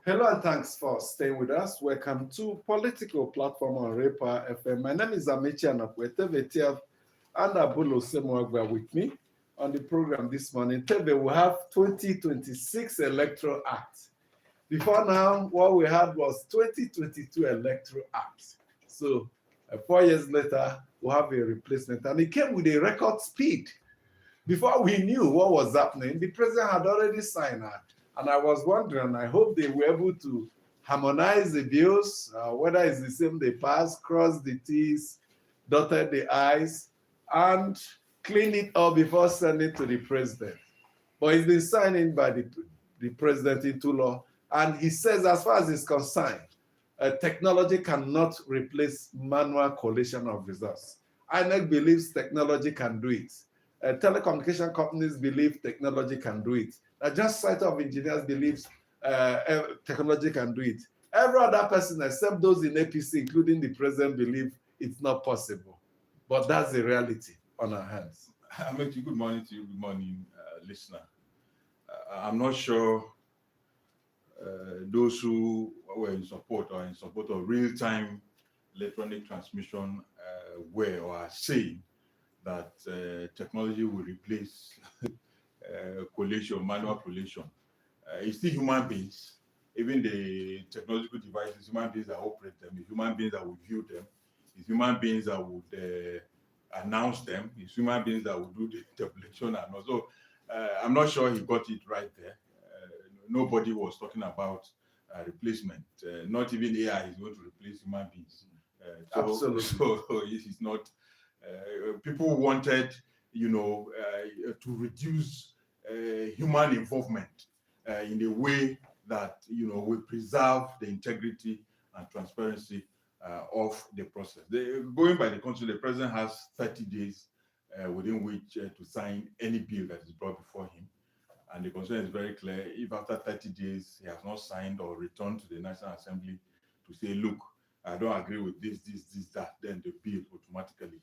Hello and thanks for staying with us. Welcome to Political Platform on Repa FM. My name is Amechi Anakwete and Abulo Semwagwa with me on the program this morning. Today we have 2026 Electoral Act. Before now, what we had was 2022 Electoral Act. So 4 years later, we have a replacement, and it came with a record speed. Before we knew what was happening, the president had already signed it. And I was wondering, I hope they were able to harmonize the bills, whether it's the same they pass, cross the T's, dotted the I's, and clean it up before sending it to the president. But it's been signed in by the president into law. And he says, as far as it's concerned, technology cannot replace manual collation of results. INEC believes technology can do it. Telecommunication companies believe technology can do it. Just Site of Engineers believes technology can do it. Every other person except those in APC, including the president, believe it's not possible. But that's the reality on our hands. Good morning to you. Good morning, listener. I'm not sure those who were in support or in support of real-time electronic transmission were or are saying that technology will replace collation, manual collation. It's still human beings. Even the technological devices, human beings that operate them, it's human beings that will view them, it's human beings that would announce them, it's human beings that will do the tabulation. And also, I'm not sure he got it right there. Nobody was talking about replacement. Not even AI is going to replace human beings. Absolutely. So it's not. People wanted, to reduce human involvement in a way that, will preserve the integrity and transparency of the process. Going by the constitution, the president has 30 days within which to sign any bill that is brought before him. And the constitution is very clear. If after 30 days he has not signed or returned to the National Assembly to say, look, I don't agree with this, that, then the bill automatically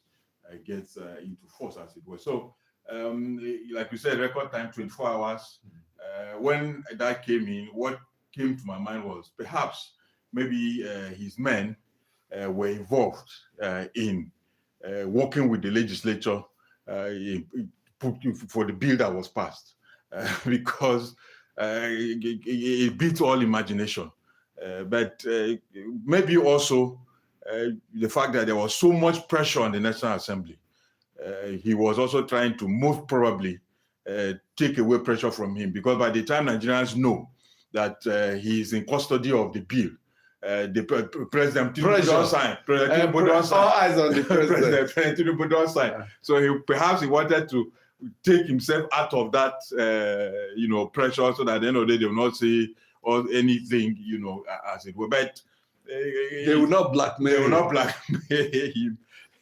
gets into force, as it were. So, like you said, record time, 24 hours. When that came in, what came to my mind was perhaps maybe his men were involved in working with the legislature for the bill that was passed, because it beat all imagination. But maybe also the fact that there was so much pressure on the National Assembly. He was also trying to most probably take away pressure from him, because by the time Nigerians know that he is in custody of the bill, the president don't sign. All eyes on the president. President don't sign. So perhaps he wanted to take himself out of that, pressure, so that at the end of the day they will not say or anything, as it were. But they will not blackmail. They will not blackmail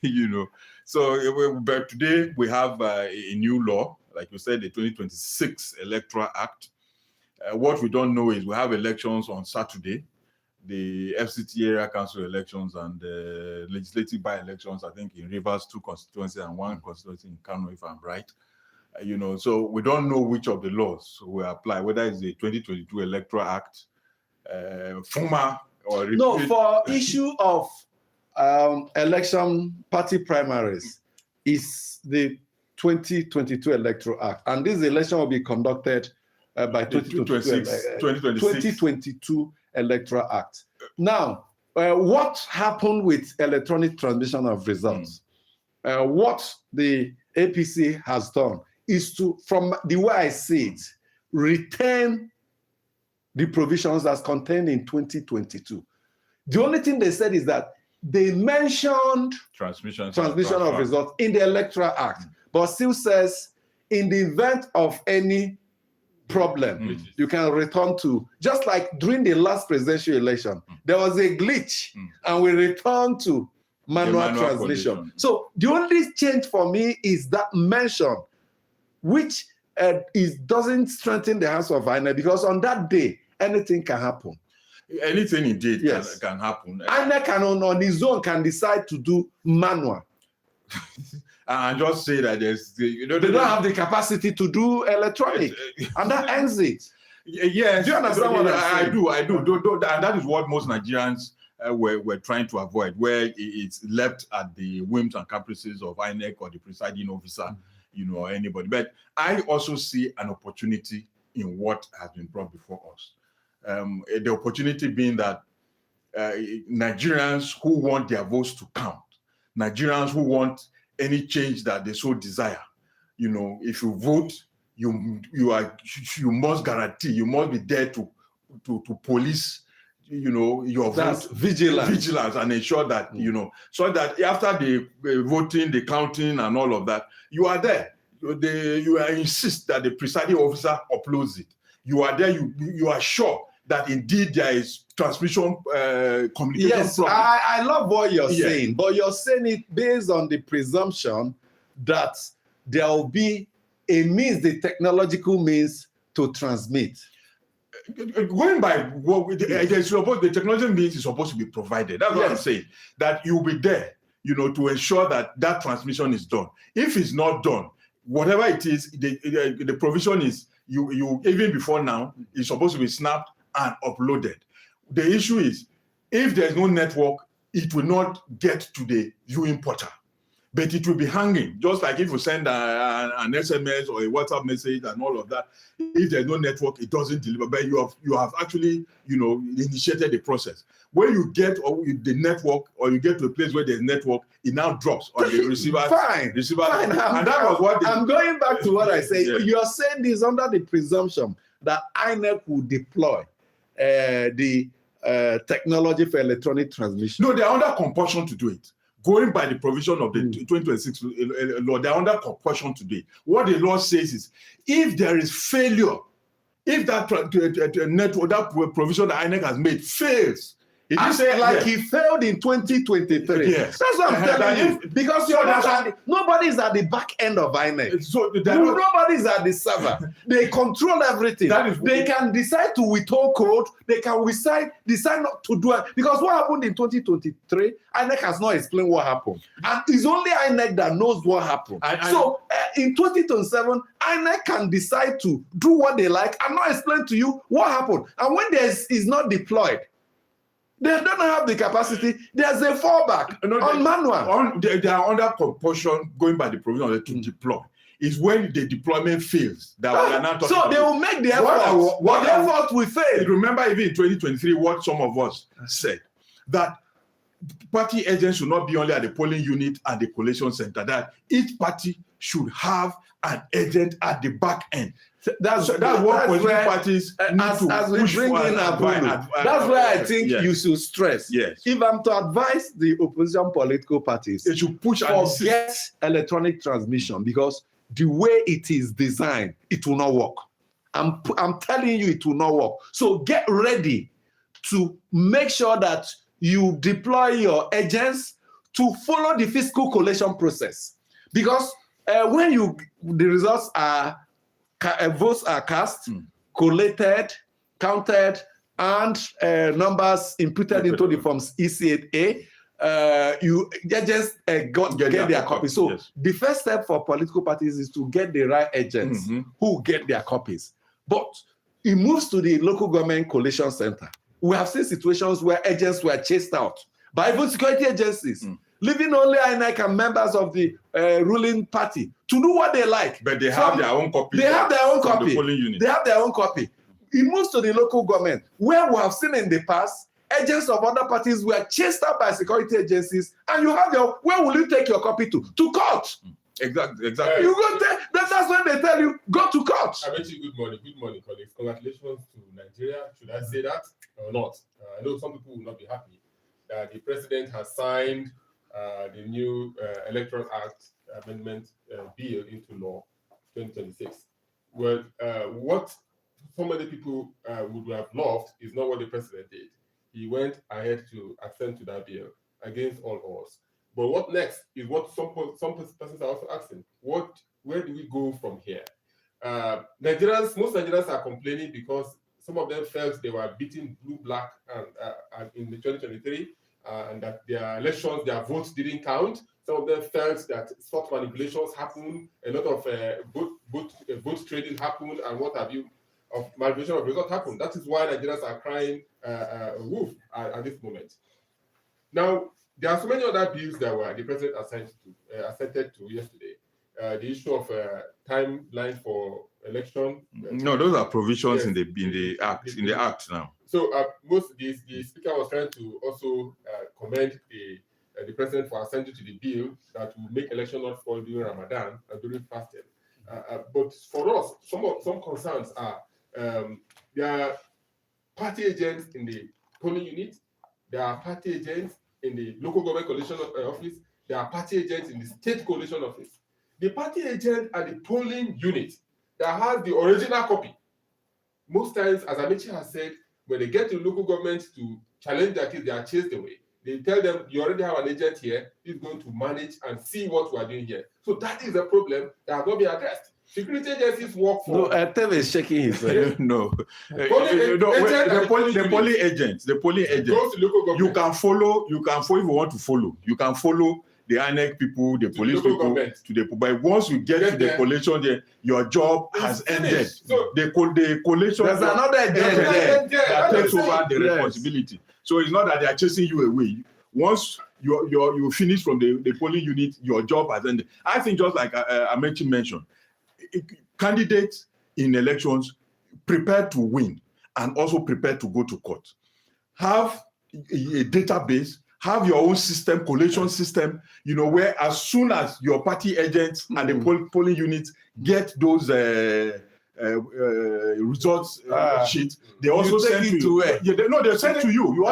him, So, but today we have a new law, like you said, the 2026 Electoral Act. What we don't know is we have elections on Saturday, the FCT area council elections and the legislative by-elections, I think in Rivers, 2 constituencies and 1 constituency in Kano, if I'm right. So we don't know which of the laws will apply, whether it's the 2022 Electoral Act, former or repeat. No, for issue of election party primaries is the 2022 Electoral Act, and this election will be conducted by 2022 Electoral Act. Now, what happened with electronic transmission of results? What the APC has done is to, from the way I see it, retain the provisions that's contained in 2022. The only thing they said is that they mentioned transmission of results in the Electoral Act, but still says in the event of any problem, you can return to, just like during the last presidential election, there was a glitch and we returned to manual transmission. So the only change for me is that mention, which doesn't strengthen the hands of INEC, because on that day, anything can happen. Anything indeed can happen. INEC on his own can decide to do manual. And just say that they don't have the capacity to do electronic, and that ends it. Yes, Do you understand what I'm saying? I do. And that is what most Nigerians were trying to avoid, where it's left at the whims and caprices of INEC or the presiding officer, or anybody. But I also see an opportunity in what has been brought before us. The opportunity being that Nigerians who want their votes to count, Nigerians who want any change that they so desire, if you vote, you must guarantee, you must be there to police, your That's vote, vigilance and ensure that so that after the voting, the counting, and all of that, you are there. You insist that the presiding officer uploads it. You are there. You are sure that indeed there is transmission communication. Yes, problem. I love what you're saying, but you're saying it based on the presumption that there will be a means, the technological means to transmit. Going by what the technology means is supposed to be provided. That's what I'm saying. That you'll be there, to ensure that transmission is done. If it's not done, whatever it is, the provision is you even before now, it's supposed to be snapped and uploaded. The issue is, if there's no network, it will not get to the viewing portal, but it will be hanging. Just like if you send an SMS or a WhatsApp message and all of that, if there's no network, it doesn't deliver. But you have actually, initiated the process. When you get the network, or you get to a place where there's network, it now drops on the receiver. Fine. And that was what I'm going back to what I say. You are saying this under the presumption that INEC will deploy the technology for electronic transmission. No, they are under compulsion to do it. Going by the provision of the 2026 law, they are under compulsion to do it. What the law says is, if there is failure, if that network, that provision that INEC has made fails, he failed in 2023. Yes. That's what I'm telling you. Because nobody's at the back end of INEC. Nobody's at the server. They control everything. They can decide to withhold code. They can decide not to do it. Because what happened in 2023, INEC has not explained what happened. And it's only INEC that knows what happened. So in 2027, INEC can decide to do what they like and not explain to you what happened. And when is not deployed, they don't have the capacity. There's a fallback on manual. They are under compulsion, going by the provision of to deploy. It's when the deployment fails that we are not talking about. So they will make the effort. What the effort will fail. Remember, even in 2023, what some of us said, that party agents should not be only at the polling unit and the collation center, that each party should have an agent at the back end. That's what political parties need to as we bring in Apollo. That's why I think you should stress. Yes. If I'm to advise the opposition political parties, they should push and forget electronic transmission, because the way it is designed, it will not work. I'm telling you, it will not work. So get ready to make sure that you deploy your agents to follow the fiscal collation process, because when the results are votes are cast, collated, counted, and numbers inputted into the forms EC8A, you agents get their copies. So the first step for political parties is to get the right agents who get their copies. But it moves to the local government collation center. We have seen situations where agents were chased out by even security agencies, leaving only INEC and members of the ruling party to do what they like. But they have their own copy. They have their own copy. The polling unit. They have their own copy. It moves to the local government, where we have seen in the past, agents of other parties were chased out by security agencies, and you have where will you take your copy to? To court. Exactly. You go there, that's when they tell you, go to court. Good morning, colleagues. Congratulations to Nigeria. Should I say that or not? I know some people will not be happy that the president has signed the new Electoral Act Amendment Bill into law 2026. Well, what so many people would have loved is not what the president did. He went ahead to assent to that bill against all odds. But what next is what some persons are also asking. Where do we go from here? Most Nigerians are complaining because some of them felt they were beaten blue-black and in the 2023, and that their elections, their votes didn't count. Some of them felt that soft manipulations happened, a lot of vote trading happened, and what have you. of manipulation of results happen. That is why Nigerians are crying wolf at this moment. Now, there are so many other bills that the president assented to yesterday. The issue of timeline for election. No, those are provisions yes, in the act now. So the speaker was trying to also commend the president for assenting to the bill that will make election not fall during Ramadan and during fasting. But for us, some concerns are there are party agents in the polling unit, there are party agents in the local government coalition office, there are party agents in the state coalition office. The party agent at the polling unit that has the original copy, most times, as Amechi has said, when they get to local government to challenge their case, they are chased away. They tell them, you already have an agent here, he's going to manage and see what we are doing here. So that is a problem that has not been addressed. Security agencies work for... No, Teve is shaking his head. No. The polling agents, goes to local government. you can follow if you want to follow. You can follow the INEC people, the police people, but once you get to the collation there, your job has ended. So the collation, there's another agent there that takes over the responsibility. So it's not that they are chasing you away. Once you finish from the polling unit, your job has ended. I think just like Amechi mentioned, candidates in elections prepared to win and also prepared to go to court. Have a database, have your own system, collation system, where as soon as your party agents and the polling units get those results sheet, they also send it to where? They send to you. You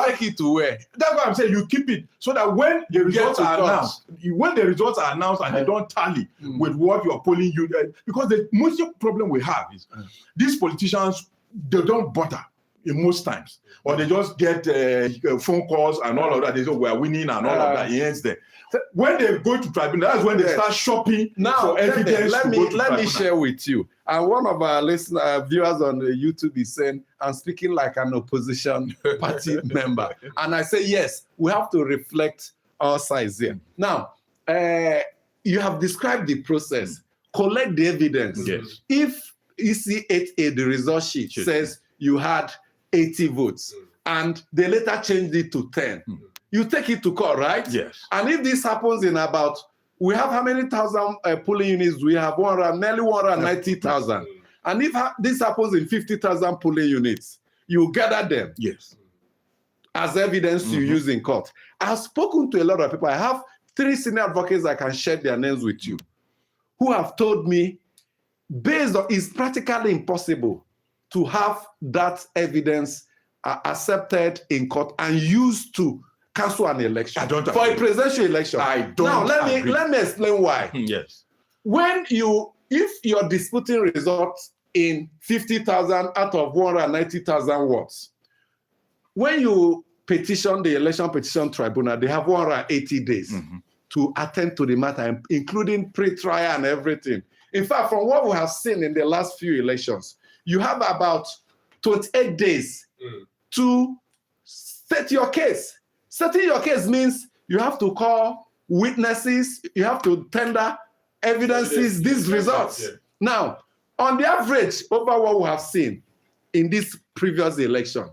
take it to where? That's why I'm saying you keep it so that when the results are announced, and they don't tally with what your polling unit, because the most problem we have is these politicians, they don't bother in most times, or they just get phone calls and all of that. They say we are winning and all of that. It ends there. When they go to tribunal, that's when they start shopping for evidence. Let me share with you. And one of our viewers on the YouTube is saying, I'm speaking like an opposition party member. And I say, yes, we have to reflect our sides here. Now, you have described the process. Collect the evidence. Yes. If EC8A, the result sheet, says you had 80 votes, and they later changed it to 10, you take it to court, right? Yes. And if this happens in about, we have how many thousand polling units? We have nearly 190,000. And if this happens in 50,000 polling units, you gather them. Yes. As evidence you use in court. I've spoken to a lot of people. I have 3 senior advocates I can share their names with you, who have told me, based on, it's practically impossible to have that evidence accepted in court and used to cancel an election. I don't for a presidential election. I don't Now let me explain why. Yes. If you're disputing results in 50,000 out of 190,000 words, when you petition the election petition tribunal, they have 180 days to attend to the matter, including pre-trial and everything. In fact, from what we have seen in the last few elections, you have about 28 days to state your case. Setting your case means you have to call witnesses, you have to tender evidences, these results. Yeah. Now, on the average, over what we have seen in this previous election,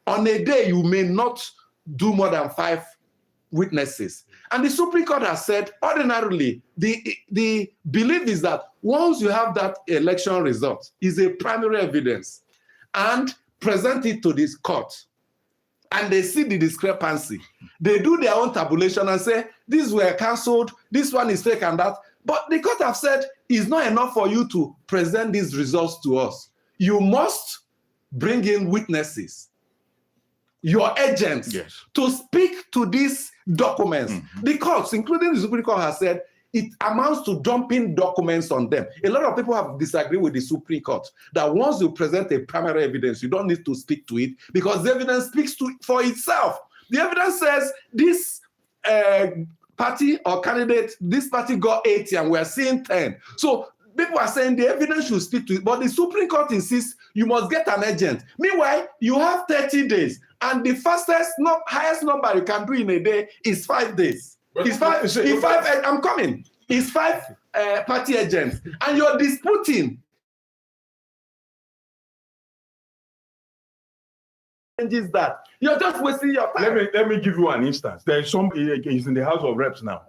on a day, you may not do more than 5 witnesses. And the Supreme Court has said, ordinarily, the belief is that once you have that election result, is a primary evidence, and present it to this court, and they see the discrepancy, they do their own tabulation and say, these were cancelled, this one is fake and that. But the court have said, it's not enough for you to present these results to us. You must bring in witnesses, your agents, to speak to these documents. The courts, including the Supreme Court, has said it amounts to dumping documents on them. A lot of people have disagreed with the Supreme Court that once you present a primary evidence, you don't need to speak to it because the evidence speaks for itself. The evidence says this party or candidate, this party got 80 and we're seeing 10. So people are saying the evidence should speak to it, but the Supreme Court insists you must get an agent. Meanwhile, you have 30 days, and the highest number you can do in a day is 5 days. It's 5. I'm coming. It's 5 party agents, and you're disputing changes that. You're just wasting your time. Let me give you an instance. There's some is in the House of Reps now.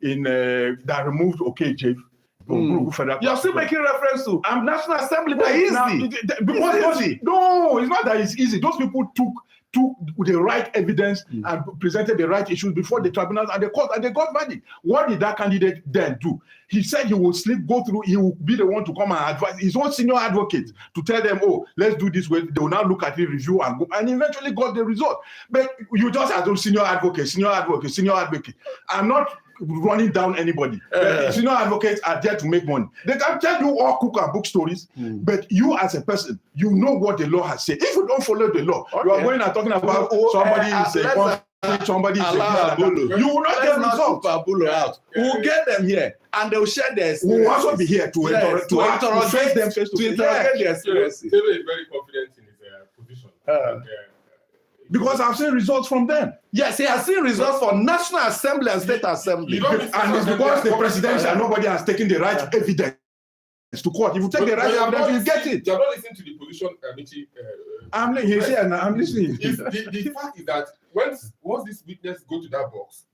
That removed OKJ. You're still making reference to National Assembly. That easy. No, it's not that it's easy. Those people took the right evidence and presented the right issues before the tribunals and the court, and they got verdict. What did that candidate then do? He said he will go through, he will be the one to come and advise his own senior advocate to tell them, oh, let's do this way. They will now look at it, review, and go, and eventually got the result. But you just assume senior advocate. I'm not running down anybody. Senior advocates are there to make money. They can tell you all cook and book stories, but you as a person, you know what the law has said. If you don't follow the law, you are going and talking about somebody is a somebody is you will not get results. Out. We'll get them here and they'll share their experience. We'll also be here to interrogate them face to face. Their experiences. David is very confident in his position. Because I've seen results from them. Yes, he has seen results for National Assembly and State Assembly. And it's because the presidential, nobody has taken the right evidence to court. If you take the right evidence, you get it. You have not listened to the position, Amici. I'm listening. The fact is that once these witnesses go to that box,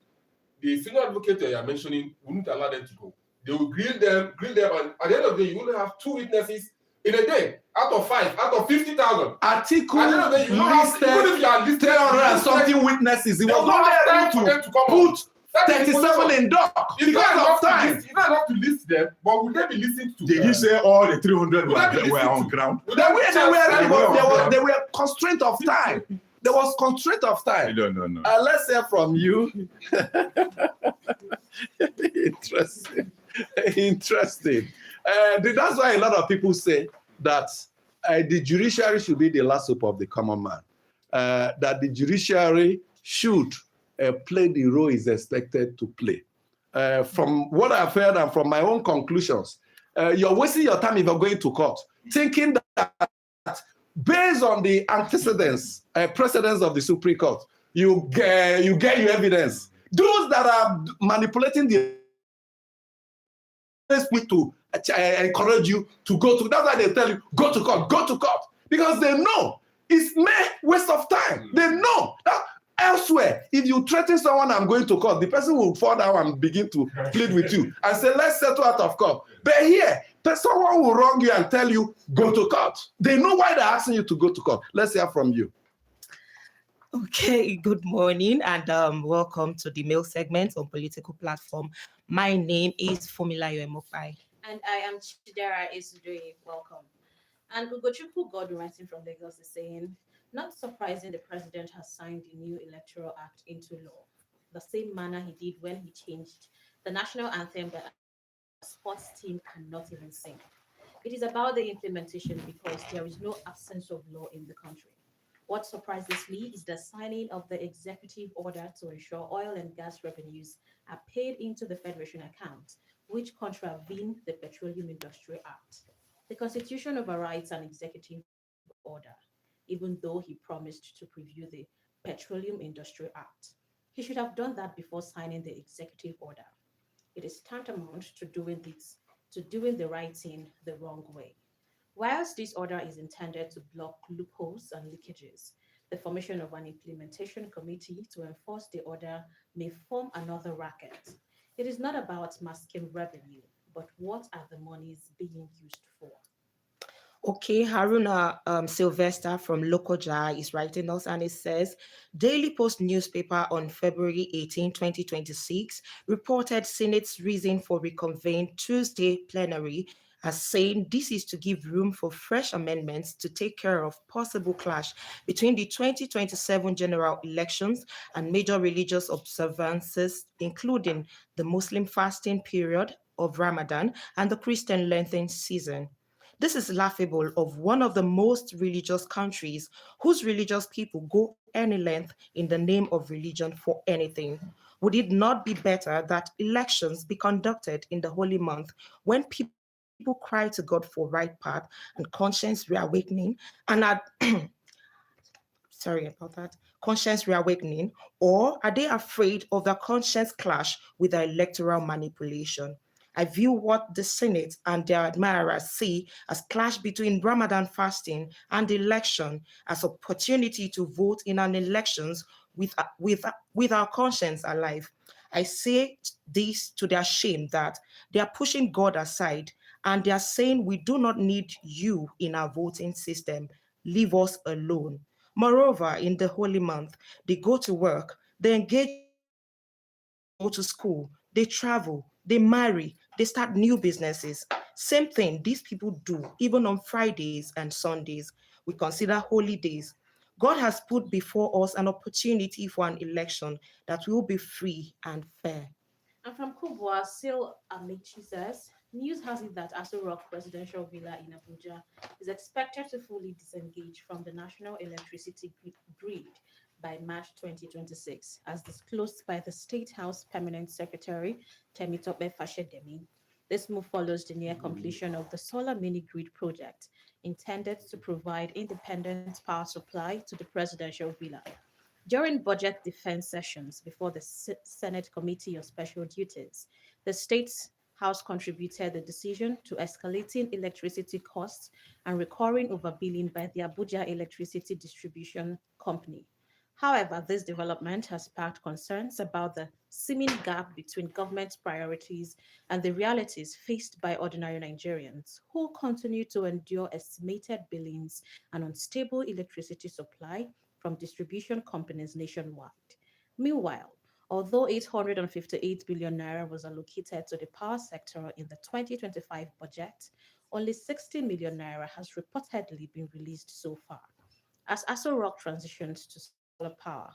the senior advocate that you are mentioning wouldn't allow them to go. They will grill them, and at the end of the day, you only have 2 witnesses in a day, out of 5, out of 50,000. Article listed 300 and something witnesses. It was not there to put 37 in dock because of time. It's not enough to list them, but would they be listened to? Did you say all the 300 were on ground? They were constraint of time. There was constraint of time. No. Let's hear from you. Interesting. That's why a lot of people say that the judiciary should be the last hope of the common man. That the judiciary should play the role it's expected to play. From what I've heard and from my own conclusions, you're wasting your time if you're going to court, thinking that based on the antecedents, precedents of the Supreme Court, you get your evidence. Those that are manipulating the speak to encourage you to go to. That's why they tell you go to court, because they know it's mere waste of time. They know that elsewhere, if you threaten someone, I'm going to court, the person will fall down and begin to plead with you and say, let's settle out of court. But here, someone will wrong you and tell you go to court. They know why they're asking you to go to court. Let's hear from you. Okay, good morning and welcome to the mail segment on Political Platform. My name is Fumilayo Emopai. And I am Chidera Isudoi. Welcome. And Ugochukwu God writing from Lagos is saying, not surprising the president has signed the new Electoral Act into law, the same manner he did when he changed the national anthem that a sports team cannot even sing. It is about the implementation because there is no absence of law in the country. What surprises me is the signing of the executive order to ensure oil and gas revenues are paid into the Federation account, which contravene the Petroleum Industry Act. The Constitution overrides an executive order, even though he promised to preview the Petroleum Industry Act. He should have done that before signing the executive order. It is tantamount to doing the right thing the wrong way. Whilst this order is intended to block loopholes and leakages, the formation of an implementation committee to enforce the order may form another racket. It is not about masking revenue, but what are the monies being used for? Okay, Haruna Sylvester from Lokoja is writing us and it says, Daily Post newspaper on February 18, 2026 reported Senate's reason for reconvene Tuesday plenary as saying this is to give room for fresh amendments to take care of possible clash between the 2027 general elections and major religious observances, including the Muslim fasting period of Ramadan and the Christian Lenten season. This is laughable of one of the most religious countries whose religious people go any length in the name of religion for anything. Would it not be better that elections be conducted in the holy month when people cry to God for right path and conscience reawakening conscience reawakening, or are they afraid of the conscience clash with the electoral manipulation? I view what the Senate and their admirers see as clash between Ramadan fasting and election as opportunity to vote in an elections with our conscience alive. I say this to their shame that they are pushing God aside and they are saying we do not need you in our voting system. Leave us alone. Moreover, in the holy month, they go to work, they engage, go to school, they travel, they marry, they start new businesses. Same thing these people do, even on Fridays and Sundays. We consider holy days. God has put before us an opportunity for an election that will be free and fair. And from Kubwa, Sil Amici says, news has it that Aso Rock Presidential Villa in Abuja is expected to fully disengage from the national electricity grid by March 2026, as disclosed by the State House Permanent Secretary Temitope Fashedemi. This move follows the near completion of the solar mini grid project, intended to provide independent power supply to the presidential villa. During budget defense sessions before the Senate Committee of Special Duties, the State's House contributed the decision to escalating electricity costs and recurring overbilling by the Abuja Electricity Distribution Company. However, this development has sparked concerns about the seeming gap between government priorities and the realities faced by ordinary Nigerians who continue to endure estimated billings and unstable electricity supply from distribution companies nationwide. Meanwhile, although 858 billion naira was allocated to the power sector in the 2025 budget, only 60 million naira has reportedly been released so far. As Aso Rock transitions to solar power,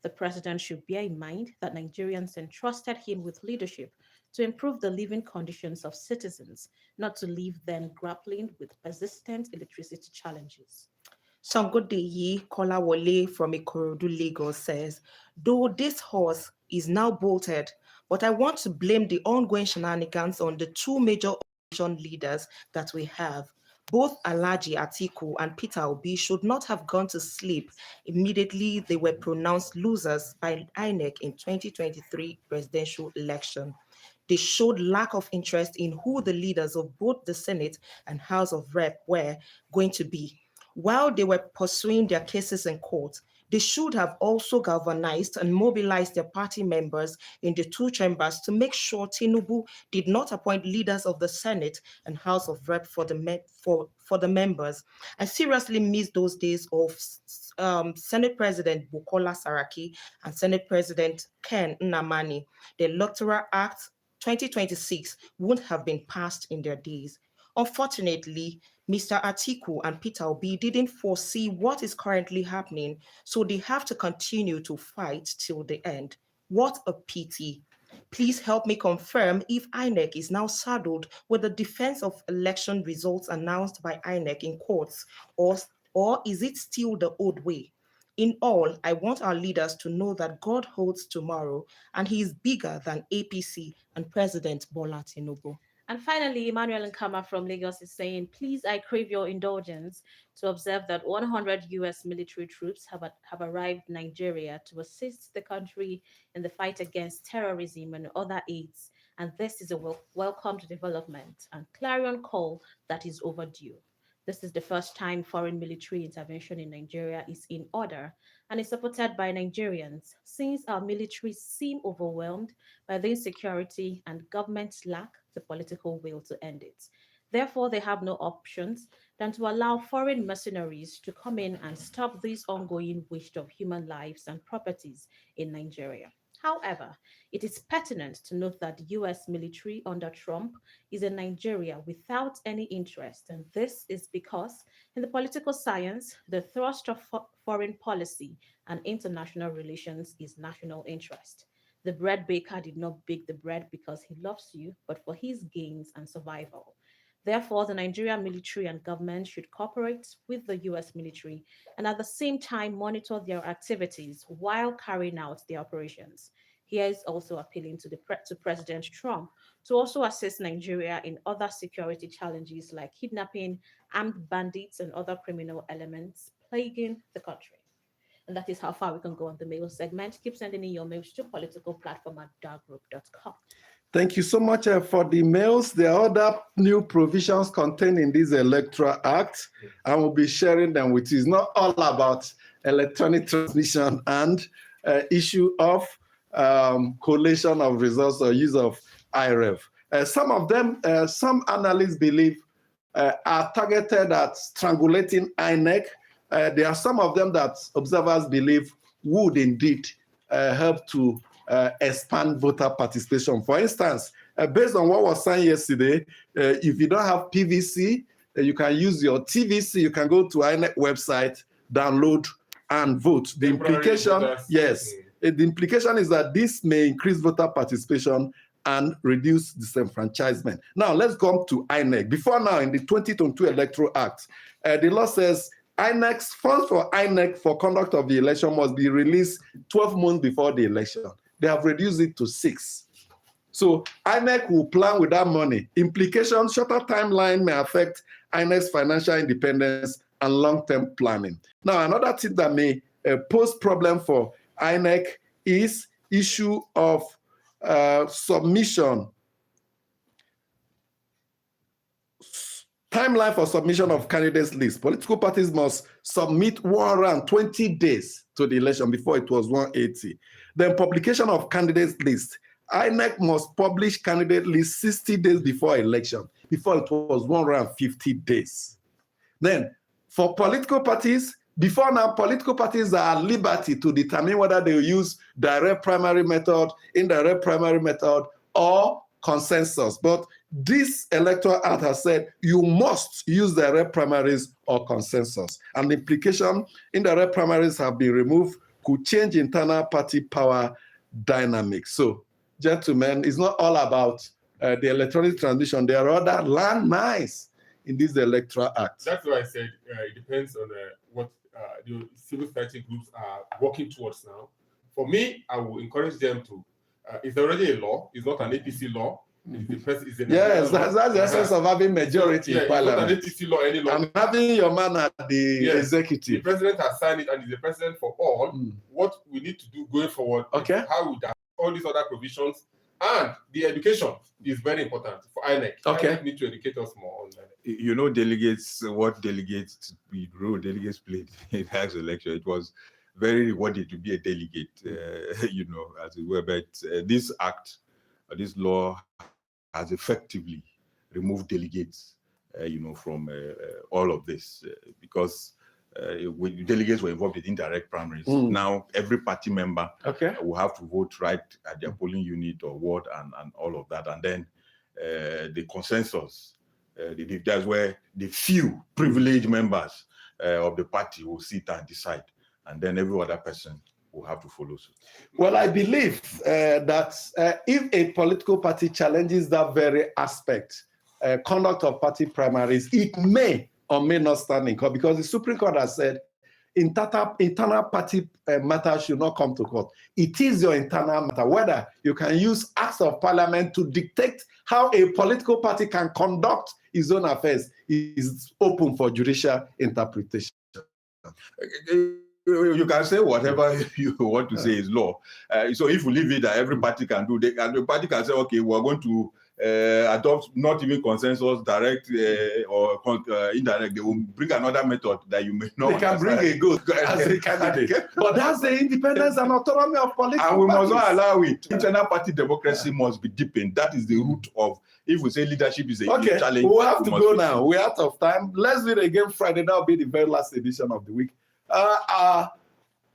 the president should bear in mind that Nigerians entrusted him with leadership to improve the living conditions of citizens, not to leave them grappling with persistent electricity challenges. Sangodeyi Kolawole from Ikorodu, Lagos says, though this horse is now bolted, but I want to blame the ongoing shenanigans on the two major opposition leaders that we have. Both Alhaji Atiku and Peter Obi should not have gone to sleep immediately they were pronounced losers by INEC in 2023 presidential election. They showed lack of interest in who the leaders of both the Senate and House of Rep were going to be. While they were pursuing their cases in court, they should have also galvanized and mobilized their party members in the two chambers to make sure Tinubu did not appoint leaders of the Senate and House of Rep for for the members. I seriously miss those days of Senate President Bukola Saraki and Senate President Ken Nnamani. The Electoral Act 2026 wouldn't have been passed in their days. Unfortunately, Mr. Atiku and Peter Obi didn't foresee what is currently happening, so they have to continue to fight till the end. What a pity. Please help me confirm if INEC is now saddled with the defense of election results announced by INEC in courts, or, or is it still the old way? In all, I want our leaders to know that God holds tomorrow and he is bigger than APC and President Bola Tinubu. And finally, Emmanuel Nkama from Lagos is saying, please, I crave your indulgence to observe that 100 US military troops have arrived in Nigeria to assist the country in the fight against terrorism and other aids. And this is a welcomed development and clarion call that is overdue. This is the first time foreign military intervention in Nigeria is in order and is supported by Nigerians, since our military seem overwhelmed by the insecurity and governments lack the political will to end it. Therefore, they have no options than to allow foreign mercenaries to come in and stop this ongoing waste of human lives and properties in Nigeria. However, it is pertinent to note that the US military under Trump is in Nigeria without any interest, and this is because in the political science, the thrust of foreign policy and international relations is national interest. The bread baker did not bake the bread because he loves you, but for his gains and survival. Therefore, the Nigerian military and government should cooperate with the US military and at the same time monitor their activities while carrying out their operations. Here is also appealing to, to President Trump to also assist Nigeria in other security challenges like kidnapping, armed bandits, and other criminal elements plaguing the country. And that is how far we can go on the mail segment. Keep sending in your mails to politicalplatform@darkgroup.com. Thank you so much for the mails. There are other new provisions contained in this Electoral Act, and we'll be sharing them with you. It's not all about electronic transmission and issue of collation of results or use of IREV. Some of them, some analysts believe, are targeted at strangulating INEC. There are some of them that observers believe would indeed help to expand voter participation. For instance, based on what was signed yesterday, if you don't have PVC, you can use your TVC. You can go to INEC website, download, and vote. The implication, yes, the implication is that this may increase voter participation and reduce disenfranchisement. Now, let's come to INEC. Before now, in the 2022 Electoral Act, the law says INEC's funds for INEC for conduct of the election must be released 12 months before the election. They have reduced it to 6. So INEC will plan with that money. Implications, shorter timeline may affect INEC's financial independence and long-term planning. Now, another thing that may pose problem for INEC is issue of submission. Timeline for submission of candidates list. Political parties must submit 120 days to the election. Before it was 180. Then publication of candidates list. INEC must publish candidate list 60 days before election. Before it was 150 days. Then for political parties, before now, political parties are at liberty to determine whether they will use direct primary method, indirect primary method, or consensus. But this Electoral Act has said you must use direct primaries or consensus. And the implication, indirect primaries have been removed, could change internal party power dynamics. So, gentlemen, it's not all about the electronic transition. There are other landmines in this Electoral Act. That's why I said it depends on what the civil society groups are working towards now. For me, I will encourage them to, it's already a law, it's not an APC law. Yes, that's the essence of having majority in parliament. It's not an APC law any longer. And having your man at the executive. The president has signed it and is the president for all. What we need to do going forward is how we do all these other provisions, and the education is very important for INEC. INEC need to educate us more on that. You know, delegates, what delegates played in the election, it was very rewarding to be a delegate, you know, as it were. But this act, this law has effectively removed delegates, you know, from all of this because delegates were involved in indirect primaries. Now, every party member will have to vote right at their polling unit or ward and all of that. And then the consensus, that's where the few privileged members of the party will sit and decide. And then every other person will have to follow suit. Well, I believe that if a political party challenges that very aspect, conduct of party primaries, it may or may not stand in court because the Supreme Court has said internal party matters should not come to court. It is your internal matter, whether you can use acts of parliament to dictate how a political party can conduct its own affairs is open for judicial interpretation. You can say whatever you want to say is law. So if we leave it that every party can do, and the party can say, okay, we're going to adopt not even consensus, direct or indirect. They will bring another method that you may not. They can bring a goat as a candidate. But that's the independence and autonomy of political and we parties. must not allow it. Internal party democracy must be deepened. That is the root of, if we say leadership is a challenge. We'll have to go now. We're out of time. Let's do it again Friday. That'll be the very last edition of the week. Our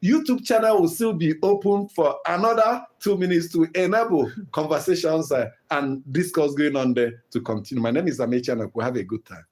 YouTube channel will still be open for another 2 minutes to enable conversations and discourse going on there to continue. My name is Amechi and we'll have a good time.